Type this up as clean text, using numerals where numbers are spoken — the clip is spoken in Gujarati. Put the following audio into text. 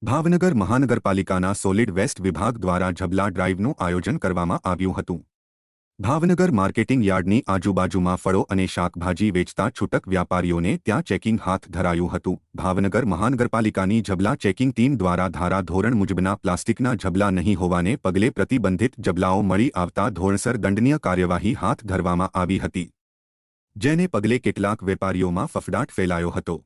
ભાવનગર મહાનગરપાલિકાના સોલિડ વેસ્ટ વિભાગ દ્વારા ઝબલા ડ્રાઇવનું આયોજન કરવામાં આવ્યું હતું। ભાવનગર માર્કેટિંગ યાર્ડની આજુબાજુમાં ફળો અને શાકભાજી વેચતા છૂટક વ્યાપારીઓને ત્યાં ચેકિંગ હાથ ધરાયું હતું। ભાવનગર મહાનગરપાલિકાની ઝબલા ચેકિંગ ટીમ દ્વારા ધારા ધોરણ મુજબના પ્લાસ્ટિકના ઝબલા નહીં હોવાને પગલે પ્રતિબંધિત ઝબલાઓ મળી આવતા ધોરણસર દંડનીય કાર્યવાહી હાથ ધરવામાં આવી હતી, જેને પગલે કેટલાક વેપારીઓમાં ફફડાટ ફેલાયો હતો।